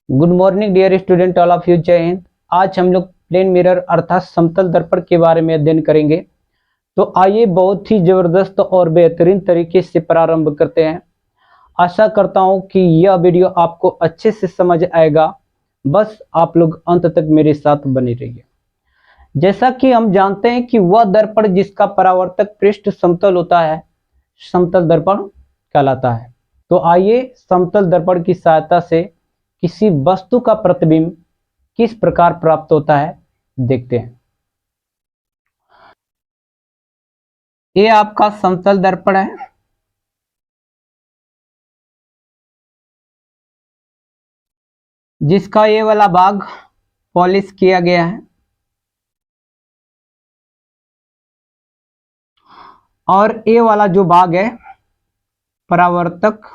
Good morning dear student, all of you. Jai Hind. आज हम लोग प्लेन मिरर अर्थात समतल दर्पण के बारे में अध्ययन करेंगे। तो आइए बहुत ही जबरदस्त और बेहतरीन तरीके से प्रारंभ करते हैं। आशा करता हूं कि यह वीडियो आपको अच्छे से समझ आएगा। बस आप लोग अंत तक मेरे साथ बने रहिए। जैसा कि हम जानते हैं कि वह दर्पण जिसका परावर्तक पृष्ठ समतल होता है समतल दर्पण कहलाता है। तो आइए समतल दर्पण की सहायता से किसी वस्तु का प्रतिबिंब किस प्रकार प्राप्त होता है देखते हैं। ये आपका समतल दर्पण है। जिसका ये वाला भाग पॉलिश किया गया है और ये वाला जो भाग है परावर्तक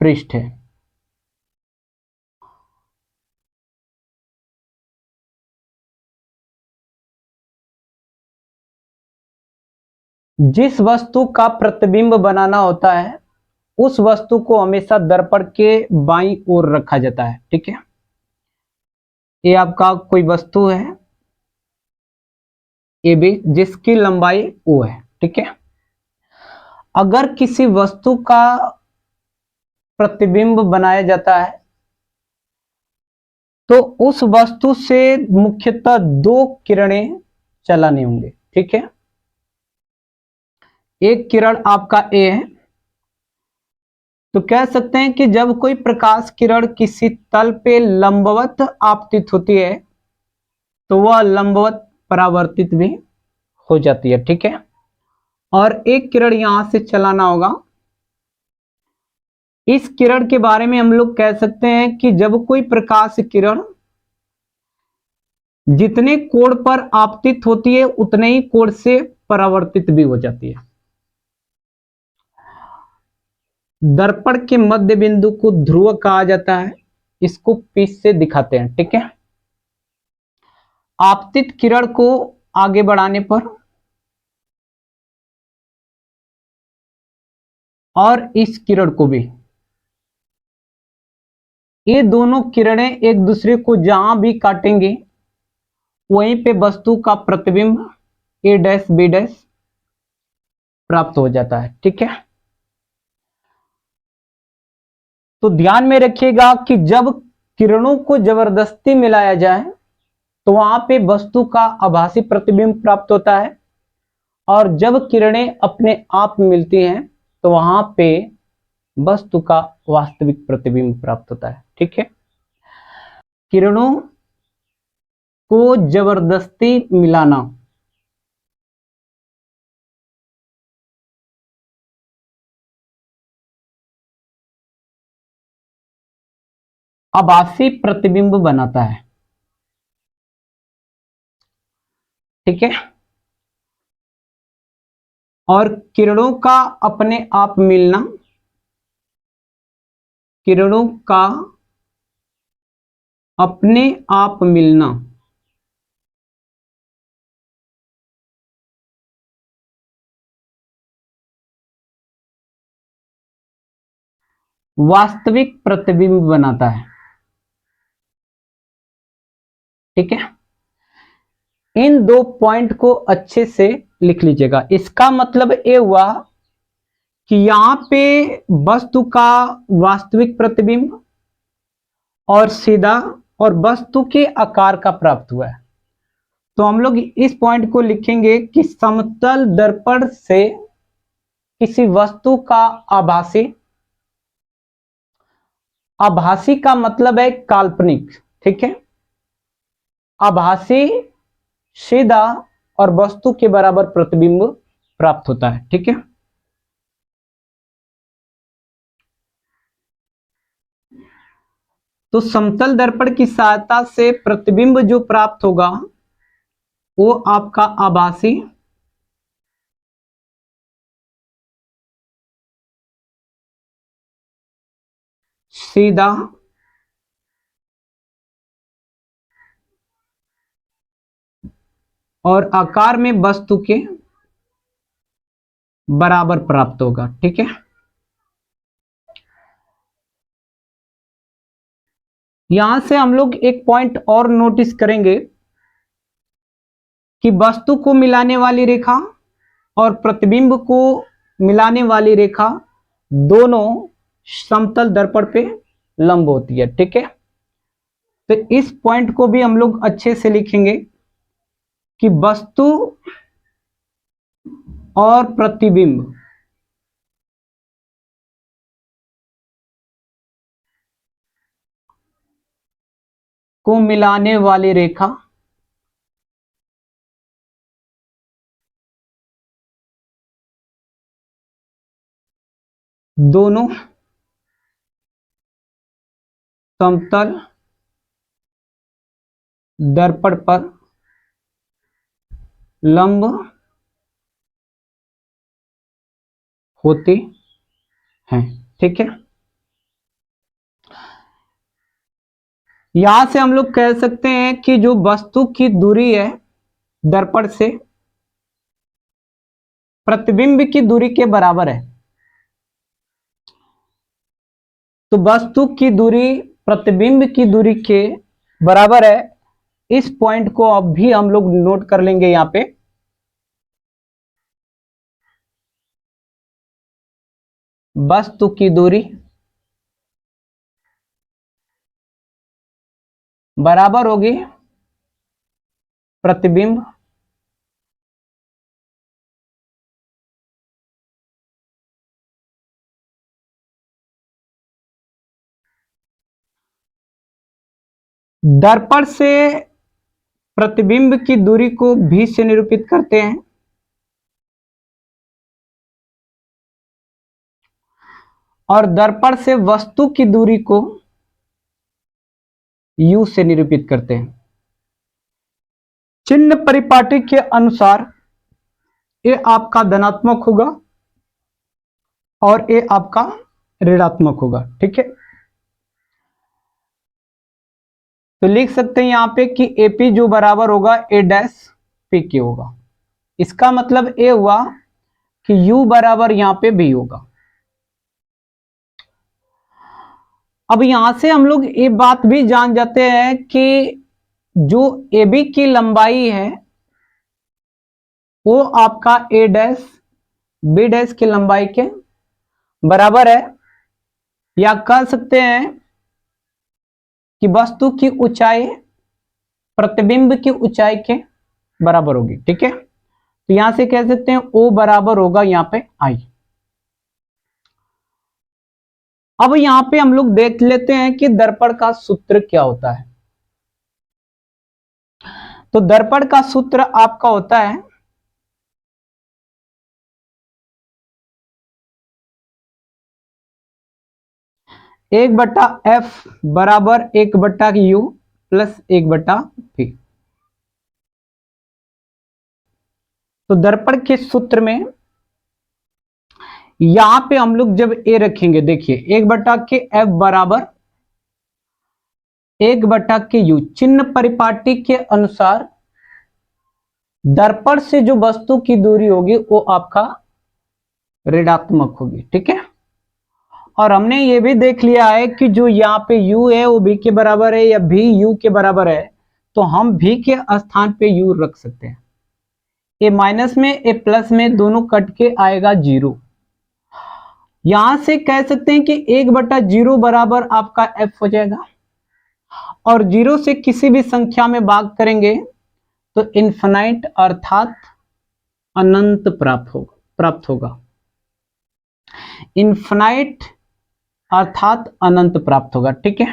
पृष्ठ है। जिस वस्तु का प्रतिबिंब बनाना होता है उस वस्तु को हमेशा दर्पण के बाईं ओर रखा जाता है। ठीक है, ये आपका कोई वस्तु है, ये भी जिसकी लंबाई ओ है। ठीक है, अगर किसी वस्तु का प्रतिबिंब बनाया जाता है तो उस वस्तु से मुख्यतः दो किरणें चलानी होंगी। ठीक है, एक किरण आपका ए है। तो कह सकते हैं कि जब कोई प्रकाश किरण किसी तल पे लंबवत आपतित होती है तो वह लंबवत परावर्तित भी हो जाती है। ठीक है, और एक किरण यहां से चलाना होगा। इस किरण के बारे में हम लोग कह सकते हैं कि जब कोई प्रकाश किरण जितने कोण पर आपतित होती है उतने ही कोण से परावर्तित भी हो जाती है। दर्पण के मध्य बिंदु को ध्रुव कहा जाता है। इसको पीस से दिखाते हैं। ठीक है, आपतित किरण को आगे बढ़ाने पर और इस किरण को भी, ये दोनों किरणें एक दूसरे को जहां भी काटेंगे वहीं पे वस्तु का प्रतिबिंब ए डैश बी डैश प्राप्त हो जाता है। ठीक है, तो ध्यान में रखिएगा कि जब किरणों को जबरदस्ती मिलाया जाए तो वहां पे वस्तु का आभासी प्रतिबिंब प्राप्त होता है, और जब किरणें अपने आप मिलती हैं तो वहां पे वस्तु का वास्तविक प्रतिबिंब प्राप्त होता है। ठीक है, किरणों को जबरदस्ती मिलाना आभासी प्रतिबिंब बनाता है। ठीक है, और किरणों का अपने आप मिलना, किरणों का अपने आप मिलना वास्तविक प्रतिबिंब बनाता है। ठीक है, इन दो पॉइंट को अच्छे से लिख लीजिएगा। इसका मतलब ये हुआ कि यहां पे वस्तु का वास्तविक प्रतिबिंब और सीधा और वस्तु के आकार का प्राप्त हुआ है। तो हम लोग इस पॉइंट को लिखेंगे कि समतल दर्पण से किसी वस्तु का आभासी, आभासी का मतलब है काल्पनिक। ठीक है, आभासी सीधा और वस्तु के बराबर प्रतिबिंब प्राप्त होता है। ठीक है, तो समतल दर्पण की सहायता से प्रतिबिंब जो प्राप्त होगा वो आपका आभासी सीधा और आकार में वस्तु के बराबर प्राप्त होगा। ठीक है, यहां से हम लोग एक पॉइंट और नोटिस करेंगे कि वस्तु को मिलाने वाली रेखा और प्रतिबिंब को मिलाने वाली रेखा दोनों समतल दर्पण पे लंब होती है। ठीक है, तो इस पॉइंट को भी हम लोग अच्छे से लिखेंगे कि वस्तु और प्रतिबिंब को मिलाने वाली रेखा दोनों समतल दर्पण पर लंब होते हैं। ठीक है, यहां से हम लोग कह सकते हैं कि जो वस्तु की दूरी है दर्पण से प्रतिबिंब की दूरी के बराबर है। तो वस्तु की दूरी प्रतिबिंब की दूरी के बराबर है। इस पॉइंट को अब भी हम लोग नोट कर लेंगे यहां पे। वस्तु की दूरी बराबर होगी प्रतिबिंब दर्पण से प्रतिबिंब की दूरी को भी से निरूपित करते हैं और दर्पण से वस्तु की दूरी को u से निरूपित करते हैं। चिन्ह परिपाटी के अनुसार ये आपका धनात्मक होगा और ये आपका ऋणात्मक होगा। ठीक है, तो लिख सकते हैं यहां पे कि AP जो बराबर होगा A डैश PQ होगा। इसका मतलब ये हुआ कि U बराबर यहां पे B होगा। अब यहां से हम लोग ये बात भी जान जाते हैं कि जो AB की लंबाई है वो आपका A डैश B डैश की लंबाई के बराबर है, या कह सकते हैं कि वस्तु की ऊंचाई प्रतिबिंब की ऊंचाई के बराबर होगी। ठीक है, तो यहां से कह सकते हैं O बराबर होगा यहां पे I। अब यहां पे हम लोग देख लेते हैं कि दर्पण का सूत्र क्या होता है। तो दर्पण का सूत्र आपका होता है एक बट्टा एफ बराबर एक बट्टा यू प्लस एक बट्टा पी। तो दर्पण के सूत्र में यहां पे हम लोग जब ए रखेंगे, देखिए एक बट्टा के एफ बराबर एक बट्टा के यू, चिन्ह परिपाटी के अनुसार दर्पण से जो वस्तु की दूरी होगी वो आपका ऋणात्मक होगी। ठीक है, और हमने ये भी देख लिया है कि जो यहाँ पे u है वो b के बराबर है या v u के बराबर है, तो हम v के स्थान पे u रख सकते हैं। a माइनस में a प्लस में दोनों कट के आएगा 0। यहां से कह सकते हैं कि 1/0 बराबर आपका f हो जाएगा, और 0 से किसी भी संख्या में भाग करेंगे तो इन्फिनाइट अर्थात अनंत प्राप्त होगा। इन्फिनाइट अर्थात अनंत प्राप्त होगा। ठीक है,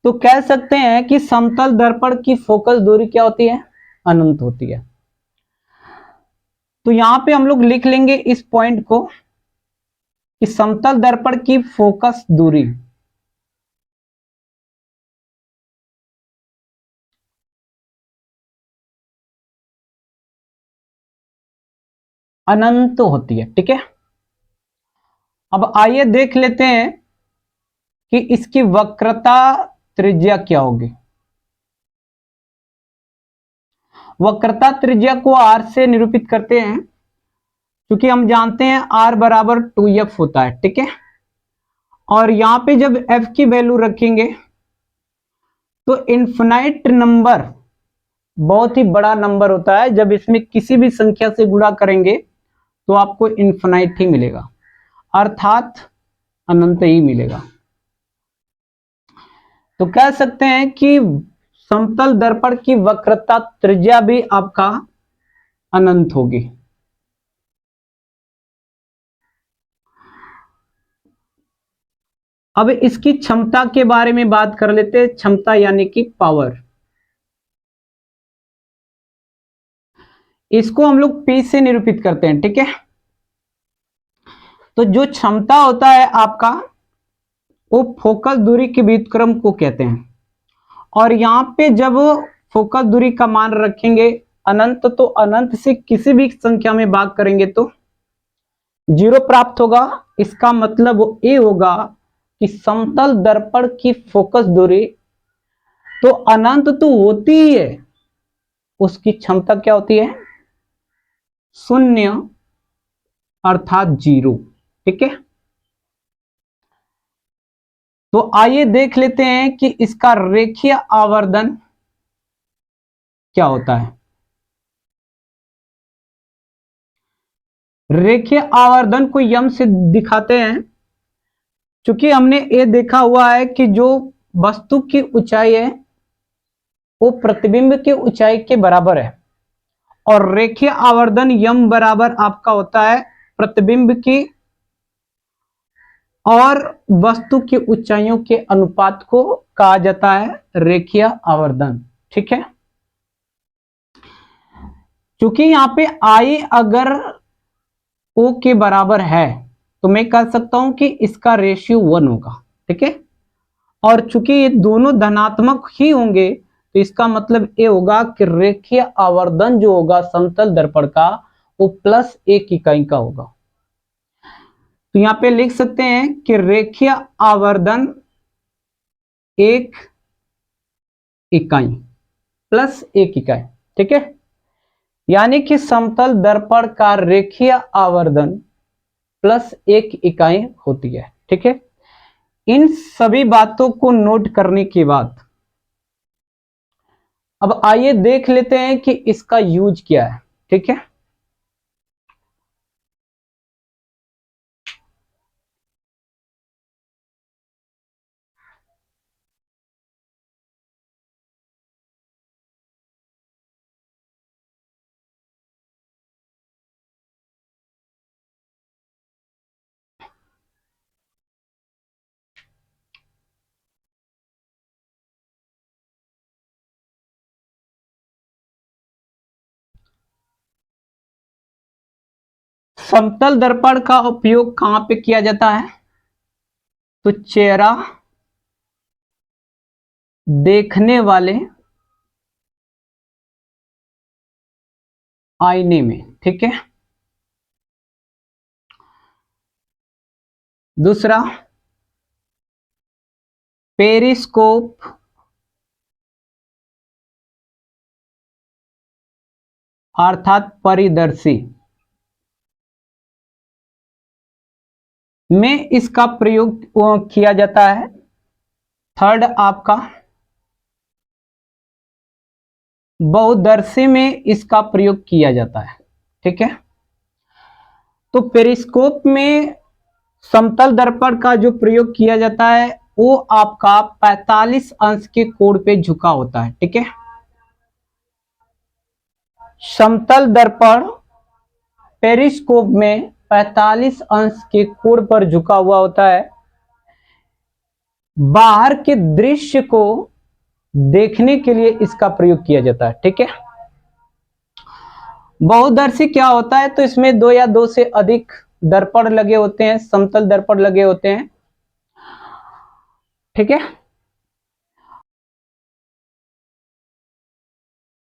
तो कह सकते हैं कि समतल दर्पण की फोकस दूरी क्या होती है, अनंत होती है। तो यहां पे हम लोग लिख लेंगे इस पॉइंट को कि समतल दर्पण की फोकस दूरी अनंत होती है। ठीक है, अब आइए देख लेते हैं कि इसकी वक्रता त्रिज्या क्या होगी। वक्रता त्रिज्या को r से निरूपित करते हैं, क्योंकि हम जानते हैं r बराबर 2f होता है। ठीक है, और यहां पे जब f की वैल्यू रखेंगे तो इनफिनाइट नंबर बहुत ही बड़ा नंबर होता है, जब इसमें किसी भी संख्या से गुणा करेंगे तो आपको इनफिनाइट ही मिलेगा, अर्थात अनंत ही मिलेगा। तो कह सकते हैं कि समतल दर्पण की वक्रता त्रिज्या भी आपका अनंत होगी। अब इसकी क्षमता के बारे में बात कर लेते हैं। क्षमता यानी कि पावर, इसको हम लोग P से निरूपित करते हैं, ठीक है। तो जो क्षमता होता है आपका, वो फोकस दूरी के व्युत्क्रम को कहते हैं। और यहां पे जब फोकस दूरी का मान रखेंगे अनंत, तो अनंत से किसी भी संख्या में भाग करेंगे तो 0 प्राप्त होगा। इसका मतलब ये होगा कि समतल दर्पण की फोकस दूरी तो अनंत तो होती ही है, उसकी क्षमता क्या होती है? 0 अर्थात 0, ठीक है। तो आइए देख लेते हैं कि इसका रेखीय आवर्धन क्या होता है। रेखीय आवर्धन को यम से दिखाते हैं। चूंकि हमने ये देखा हुआ है कि जो वस्तु की ऊंचाई है वो प्रतिबिंब की ऊंचाई के बराबर है, और रेखीय आवर्धन यम बराबर आपका होता है प्रतिबिंब की और वस्तु की ऊंचाइयों के अनुपात को कहा जाता है रेखीय आवर्धन, ठीक है। क्योंकि यहां पे आई अगर ओ के बराबर है तो मैं कह सकता हूं कि इसका रेशियो 1 होगा, ठीक है। और चूंकि ये दोनों धनात्मक ही होंगे तो इसका मतलब ये होगा कि रेखीय आवर्धन जो होगा समतल दर्पण का वो +1 इकाई का होगा। तो यहां पे लिख सकते हैं कि रेखीय आवर्धन 1 इकाई +1 इकाई, ठीक है। यानी कि समतल दर्पण का रेखीय आवर्धन +1 इकाई होती है, ठीक है। इन सभी बातों को नोट करने के बाद अब आइए देख लेते हैं कि इसका यूज क्या है, ठीक है। समतल दर्पण का उपयोग कहां पे किया जाता है? तो चेहरा देखने वाले आईने में, ठीक है। दूसरा पेरिस्कोप अर्थात परिदर्शी में इसका प्रयोग किया जाता है। थर्ड आपका बहुदर्शी में इसका प्रयोग किया जाता है, ठीक है। तो पेरिस्कोप में समतल दर्पण का जो प्रयोग किया जाता है वो आपका 45 अंश के कोण पे झुका होता है, ठीक है। समतल दर्पण पेरिस्कोप में 45 अंश के कोण पर झुका हुआ होता है। बाहर के दृश्य को देखने के लिए इसका प्रयोग किया जाता है, ठीक है। बहुदर्शी क्या होता है? तो इसमें 2 या 2 से अधिक दर्पण लगे होते हैं, समतल दर्पण लगे होते हैं, ठीक है।